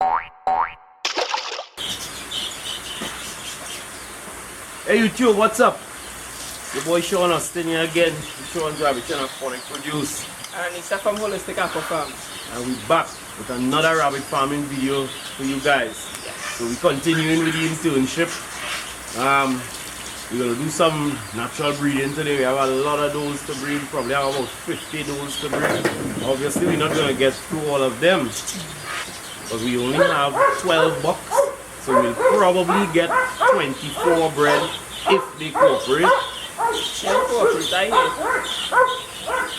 Hey YouTube, what's up? Your boy Sean Austin here again. Sean's Rabbitry and Phonic Produce. And it's from Holistic Aqua Farm. And we're back with another rabbit farming video for you guys. So we're continuing with the internship. We're gonna do some natural breeding today. We have a lot of those to breed, probably have about 50 those to breed. Obviously we're not gonna get through all of them, but we only have 12 bucks. So we'll probably get 24 bred if they cooperate.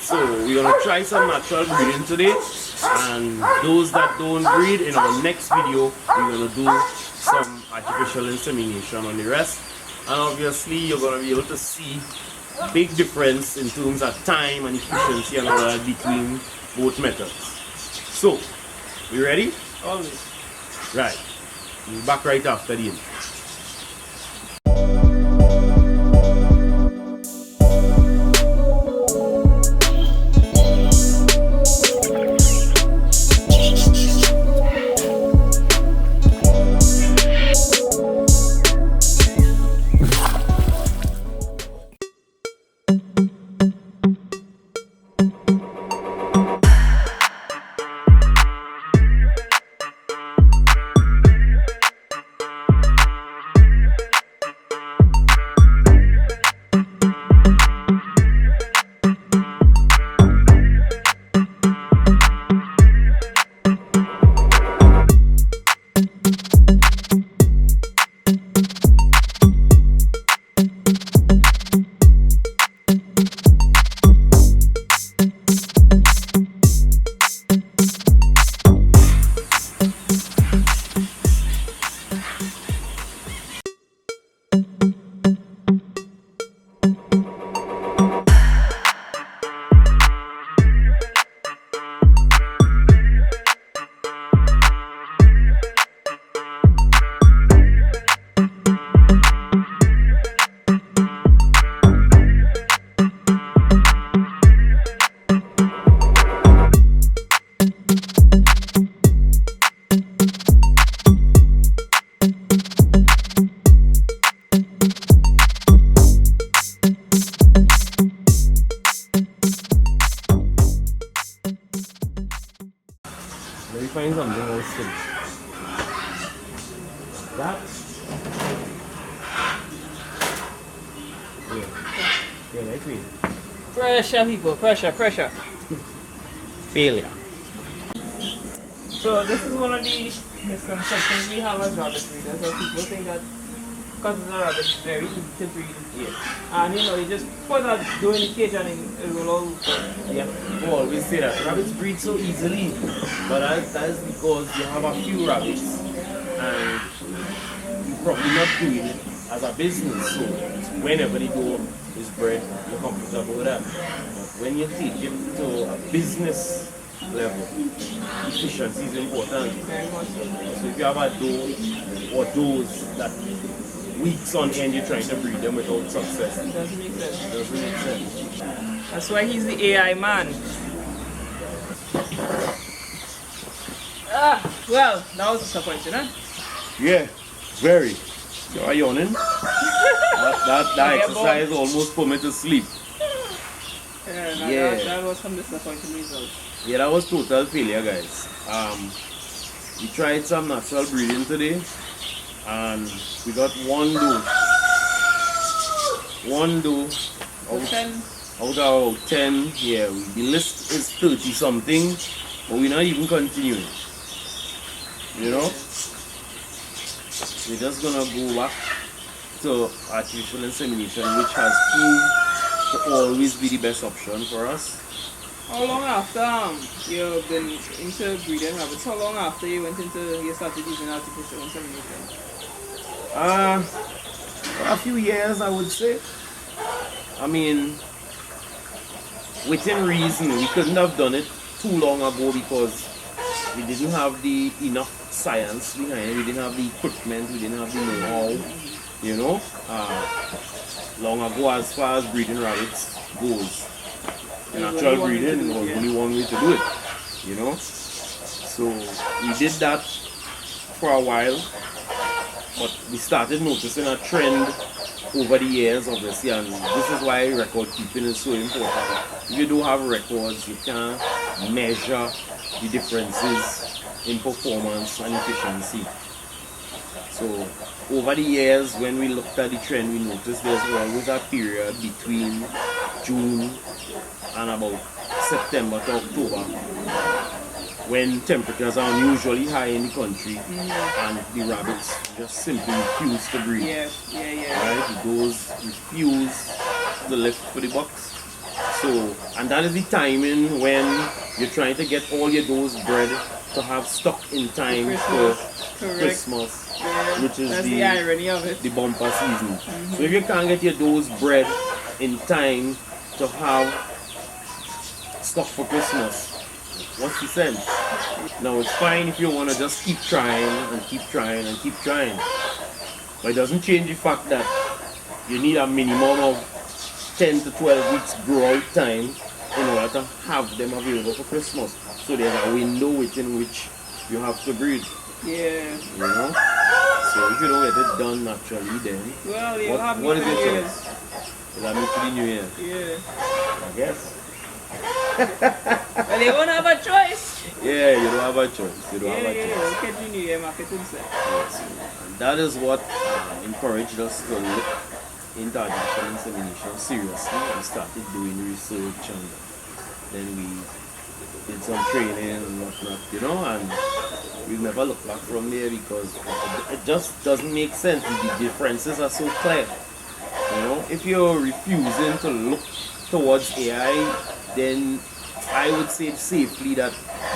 So we're gonna try some natural breeding today, and those that don't breed, in our next video we're gonna do some artificial insemination on the rest. And obviously you're gonna be able to see big difference in terms of time and efficiency and all that between both methods. So, we ready? Always. Right. We'll be back right after the intro. Let me find something else too. That? Yeah, like me. Pressure, people. Pressure. Failure. So this is one of the misconceptions we have as rabbit breeders. So people think that because it's a rabbit, it's very easy to breed. Yeah. And you just put that dough in the cage and it will all... Yeah, we always say that rabbits breed so easily, but that is because you have a few rabbits and you're probably not doing it as a business. So whenever they go is bred, you're comfortable with that. But when you take it to a business level, efficiency is important. Very much so. So if you have a doe or does that weeks on end you're trying to breed them without success, It doesn't make sense. it doesn't make sense. That's why he's the AI man. Well, that was disappointing, huh? Yeah, very. You are yawning. that exercise almost put me to sleep. Yeah, that was some disappointing results. Yeah, that was total failure, guys. We tried some natural breeding today, and we got one doe. Out of 10. Yeah, the list is 30 something, but we're not even continuing. You know? We're just gonna go back to artificial insemination, which has proved to always be the best option for us. How long after you've been into breeding rabbits? How long after you started using artificial insemination? A few years, I would say. I mean, within reason, we couldn't have done it too long ago because we didn't have the enough science behind it. We didn't have the equipment. We didn't have the know-how. You know, long ago, as far as breeding rabbits goes, natural breeding was only one way to do it. You know, so we did that for a while, but we started noticing a trend over the years, obviously, and this is why record keeping is so important. If you don't have records, you can't measure the differences in performance and efficiency. So over the years, when we looked at the trend, we noticed there's always a period between June and about September to October when temperatures are unusually high in the country and the rabbits just simply refuse to breed. Right? Those refuse to live for the bucks. So, and that is the timing when you're trying to get all your does bred to have stock in time for Christmas, which is the irony of it. The bumper season. So if you can't get your does bred in time to have stock for Christmas, what's the sense? Now it's fine if you want to just keep trying and keep trying and keep trying, but it doesn't change the fact that you need a minimum of 10 to 12 weeks grow out time in order to have them available for Christmas. So there's a window within which you have to breed. Yeah. You know? So if you don't get it done naturally, then well, you have what is New your Year's. choice? Is that me to the New Year? Yeah. I guess. But they won't have a choice. Yeah, you don't have a choice. You don't have a choice. Look at the New Year marketing set. Yes. And that is what encouraged us to look into artificial insemination seriously. We started doing research and then we did some training and whatnot, you know, and we've never looked back from there because it just doesn't make sense. The differences are so clear. You know, if you're refusing to look towards AI, then I would say safely that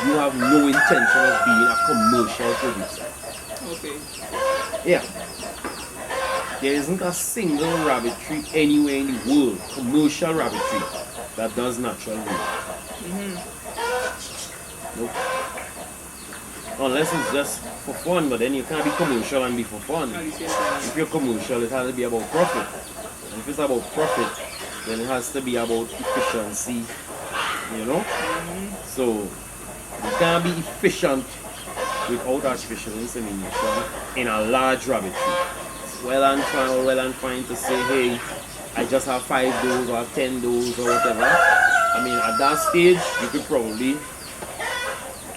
you have no intention of being a commercial producer. Okay. Yeah. There isn't a single rabbitry anywhere in the world, commercial rabbitry, that does natural breeding. Nope. Unless it's just for fun, but then you can't be commercial and be for fun. If you're commercial, it has to be about profit. And if it's about profit, then it has to be about efficiency, you know? So, you can't be efficient without artificial insemination in a large rabbitry. It's well and fine to say, hey, I just have 5 does or 10 does or whatever. I mean, at that stage, you could probably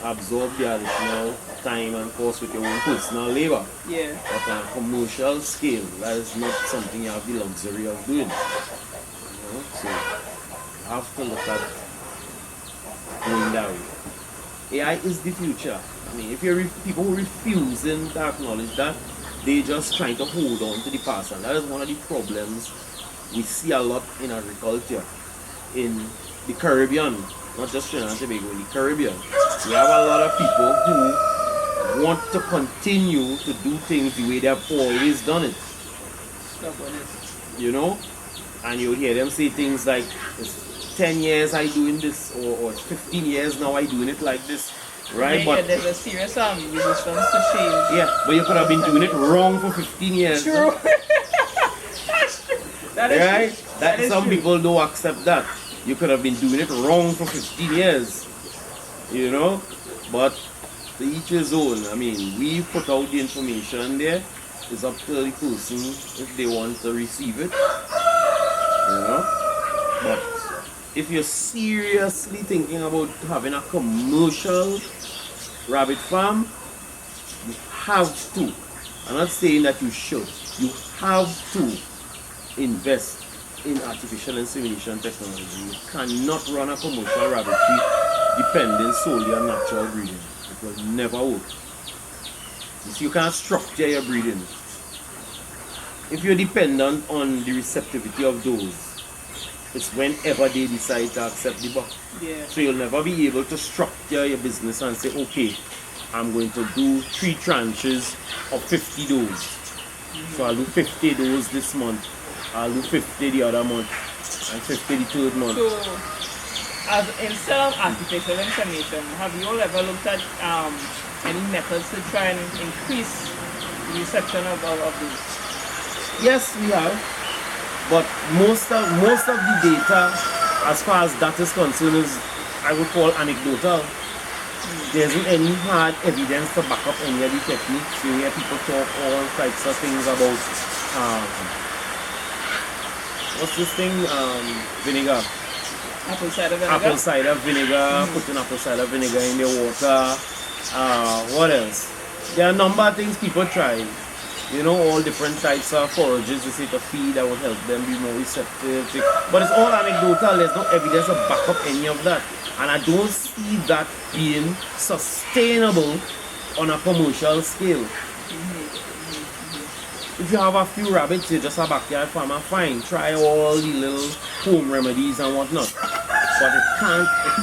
absorb the additional time and cost with your own personal labor. Yeah. But on a commercial scale, that is not something you have the luxury of doing. You know? So you have to look at going that way. AI is the future. I mean, if you're people refusing to acknowledge that, they're just trying to hold on to the past, and that is one of the problems we see a lot in agriculture in the Caribbean, not just Trinidad and Tobago, in the Caribbean. We have a lot of people who want to continue to do things the way they have always done it. You know? And you'll hear them say things like, it's 10 years I doing this, or 15 years now I doing it like this. Right? Yeah, but there's a serious resistance to change. yeah, but you could have been doing it wrong for 15 years. True. That's true. That is Right? true. That is some true. people don't accept that. You could have been doing it wrong for 15 years. You know? But to each his own. I mean, we put out the information there. It's up to the person if they want to receive it. You know? But if you're seriously thinking about having a commercial rabbit farm, you have to. I'm not saying that you should. You have to invest in artificial insemination technology. You cannot run a commercial rabbitry depending solely on natural breeding. It will never work. You see, you can't structure your breeding. If you're dependent on the receptivity of those, it's whenever they decide to accept the buck. Yeah. So you'll never be able to structure your business and say, okay, I'm going to do 3 tranches of 50 does. So I'll do 50 does this month, I'll do 50 the other month, and 50 the third month. So, as instead of artificial insemination, have you all ever looked at any methods to try and increase the reception of these? Yes, we have. But most of the data, as far as that is concerned, is I would call anecdotal. There isn't any hard evidence to back up any of the techniques. You hear people talk all types of things about what's this thing? Vinegar. Apple cider vinegar. Apple cider vinegar, putting apple cider vinegar in the water. What else? There are a number of things people try. You know, all different types of forages they say to feed that will help them be more receptive. But it's all anecdotal. There's no evidence to back up any of that. And I don't see that being sustainable on a commercial scale. If you have a few rabbits, you're just a backyard farmer, fine. Try all the little home remedies and whatnot. But it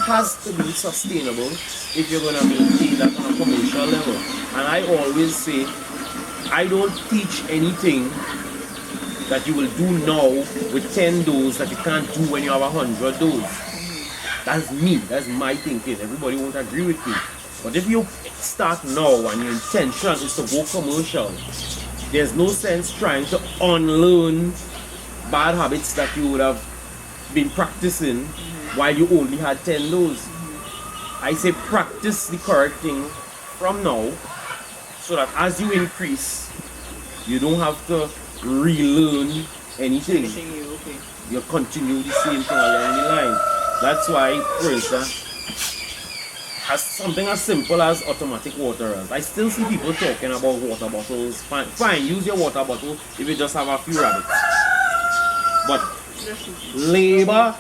has to be sustainable if you're going to maintain that on a commercial level. And I always say, I don't teach anything that you will do now with 10 does that you can't do when you have 100 does. That's me, that's my thinking. Everybody won't agree with me. But if you start now and your intention is to go commercial, there's no sense trying to unlearn bad habits that you would have been practicing while you only had 10 does. I say practice the correct thing from now, so that as you increase, you don't have to relearn anything. You continue the same thing along the line. That's why, for instance, as something as simple as automatic waterers. I still see people talking about water bottles. Fine, use your water bottle if you just have a few rabbits. But labor,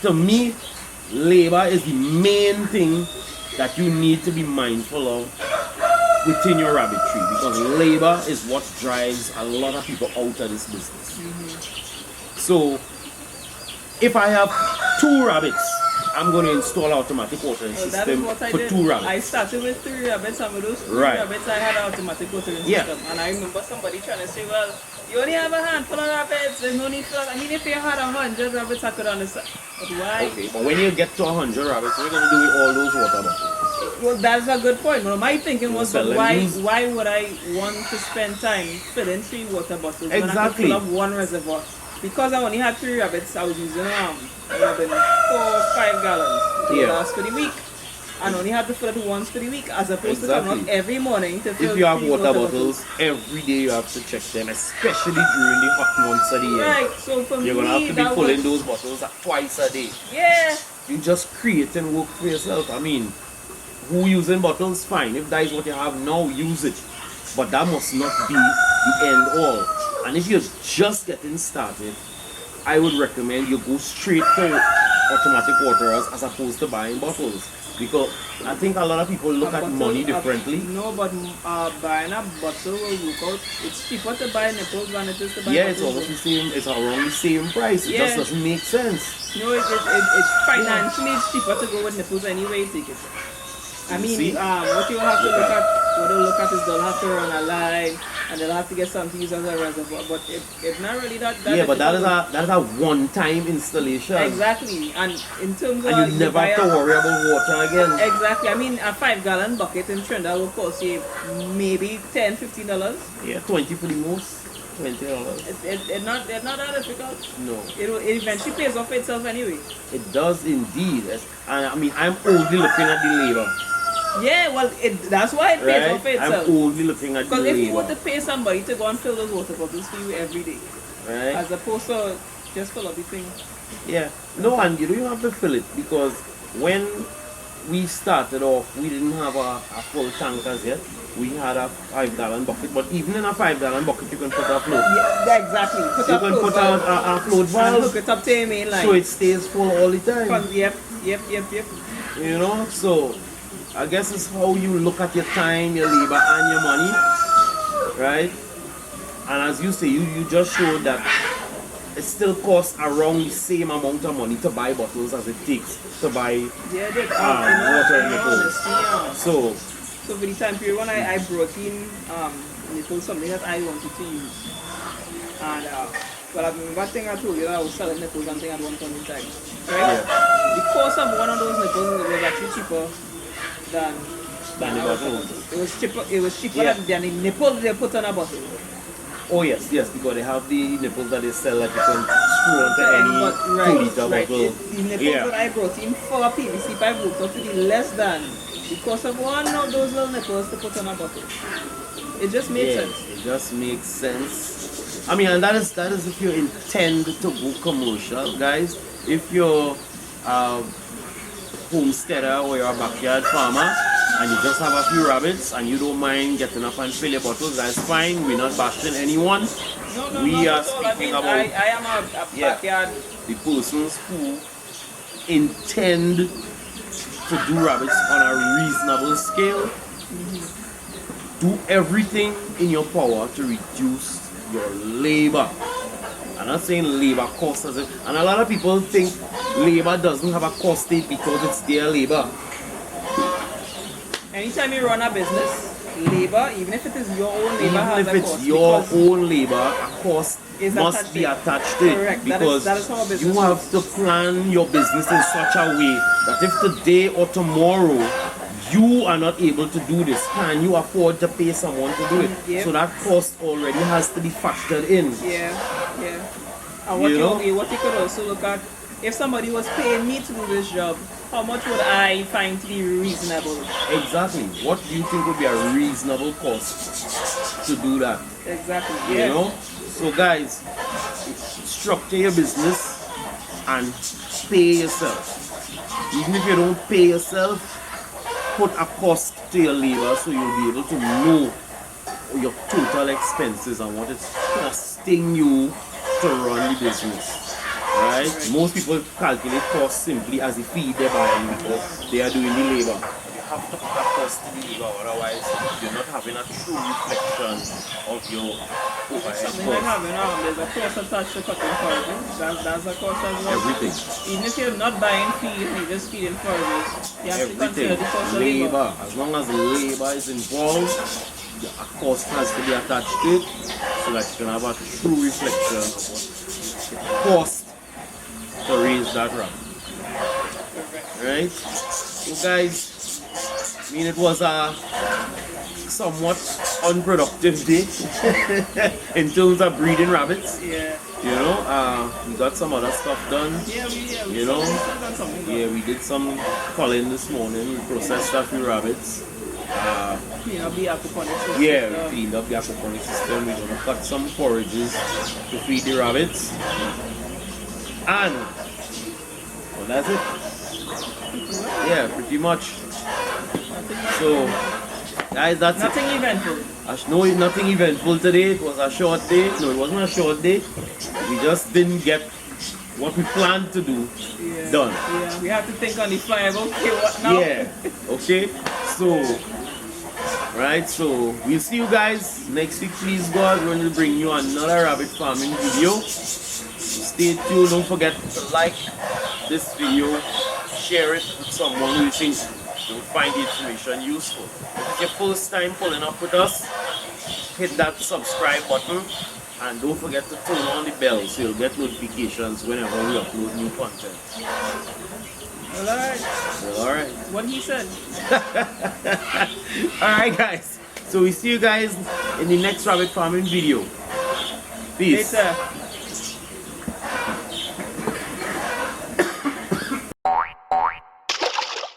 to me, labor is the main thing that you need to be mindful of within your rabbitry, because labor is what drives a lot of people out of this business. So if I have 2 rabbits, I'm going to install automatic watering system for 2 rabbits. I started with 3 rabbits, and with those 3 rabbits I had an automatic watering system. And I remember somebody trying to say, well, you only have a handful of rabbits, there's no need for that. I mean, if you had 100 rabbits, I could understand. But why? Okay, but when you get to 100 rabbits, what are you going to do with all those water bottles? Well, that's a good point. Well, my thinking was, but why would I want to spend time filling 3 water bottles when I could fill up 1 reservoir? Because I only had 3 rabbits, I was using 4 or 5 gallons to last for the week. And only had to fill it once for the week, as opposed to coming up every morning to fill. If you have water bottles, every day you have to check them, especially during the hot months of the year. Right, so for you're me, going to have to be pulling those bottles twice a day. Yeah. You just create and work for yourself. I mean, who using bottles, fine. If that is what you have now, use it. But that must not be the end all. And if you're just getting started, I would recommend you go straight to automatic waterers as opposed to buying bottles. Because I think a lot of people look at money differently. No, but buying a bottle will work out. It's cheaper to buy nipples than it is to buy bottles. Yeah, it's almost the same. It's around the same price. It just doesn't make sense. No, it's financially it's cheaper to go with nipples anyway. Take it. I mean, what you have to look at, is they'll have to run a line and they'll have to get something to use as a reservoir. But it's not really that. Yeah, but that is a one-time installation. Exactly, and in terms of and you never have to worry about water again. Exactly. I mean, a 5-gallon bucket in Trinidad will cost you maybe $10-15. Yeah, 20 for the most. $20. It's not that difficult. No. It eventually pays off for itself anyway. It does indeed. And I mean, I'm only looking at the labor. Yeah, well, that's why it pays off for itself. I'm only looking at the labor. Because if you were to pay somebody to go and fill those water bottles for you every day, right, as opposed to just fill up the thing. Yeah. No, and you don't even have to fill it, because when we started off, we didn't have a full tank as yet. We had a 5-gallon bucket, but even in a 5-gallon bucket, you can put a float. Yeah, exactly. You can put a float valve. And hook it up to your main line. So it stays full all the time. Yep. You know, so I guess it's how you look at your time, your labor, and your money, right? And as you say, you just showed that it still costs around the same amount of money to buy bottles as it takes to buy water nipples. So for the time period when I brought in nipples, something that I wanted to use. And well, I remember thing I told you that I was selling nipples and thing at one point in time. Right? Yeah. The cost of one of those nipples was actually cheaper than the bottle. It was cheaper than the nipple they put on a bottle. Oh yes, because they have the nipples that they sell that you can screw onto any 2-liter bottle. The nipples that I brought in for a PVC pipe worked out to be less than because of one of those little nipples to put on a bottle. It just makes sense. It just makes sense. I mean, and that is if you intend to go commercial, guys. If you're a homesteader or you're a backyard farmer and you just have a few rabbits and you don't mind getting up and fill your bottles, that's fine. We're not bashing anyone. No, we are speaking about I am a backyard. The persons who intend to do rabbits on a reasonable scale. Do everything in your power to reduce your labor. I'm not saying labor cost as it, and a lot of people think labor doesn't have a cost because it's their labor. Anytime you run a business, labor, even if it is your own labor, has a cost. Even if it's your own labor, a cost must be attached to it. Correct. Because that is how a business you have to plan your business in such a way that if today or tomorrow you are not able to do this, can you afford to pay someone to do it? Yep. So that cost already has to be factored in. Yeah. And what you could also look at, if somebody was paying me to do this job, how much would I find to be reasonable? Exactly. What do you think would be a reasonable cost to do that? Exactly. You know? So guys, structure your business and pay yourself. Even if you don't pay yourself, put a cost to your labor so you'll be able to know your total expenses and what it's costing you to run the business. Right? Most people calculate cost simply as the fee they're buying because they are doing the labor. You have to put a cost to the labor, otherwise you're not having a true reflection of your overhead Something like cost. there's a cost attached to cutting forages. That's a cost as well. Everything. Even if you're not buying feed, you're just feeding forages, you have to consider the cost of labor. As long as labor is involved, a cost has to be attached to it so that you can have a true reflection of what it costs to raise that rabbit. Right? So guys, I mean, it was a somewhat unproductive day in terms of breeding rabbits. Yeah. You know, we got some other stuff done. We did some culling this morning. We processed a few rabbits. Clean up the aquaponics system. We cleaned up the aquaponics system. We're gonna cut some forages to feed the rabbits. And well, that's it. Yeah, pretty much. So guys, that's nothing eventful. No, nothing eventful today. It was a short day. No, it wasn't a short day. We just didn't get what we planned to do done. Yeah, we have to think on the fly about okay, what now? Yeah. Okay. So so we'll see you guys next week. Please God, we're going to bring you another rabbit farming video. Stay tuned. Don't forget to like this video, share it with someone who you think will find the information useful. If it's your first time pulling up with us, hit that subscribe button and don't forget to turn on the bell so you'll get notifications whenever we upload new content. Alright. What he said. Alright guys, so we see you guys in the next rabbit farming video. Peace. Later.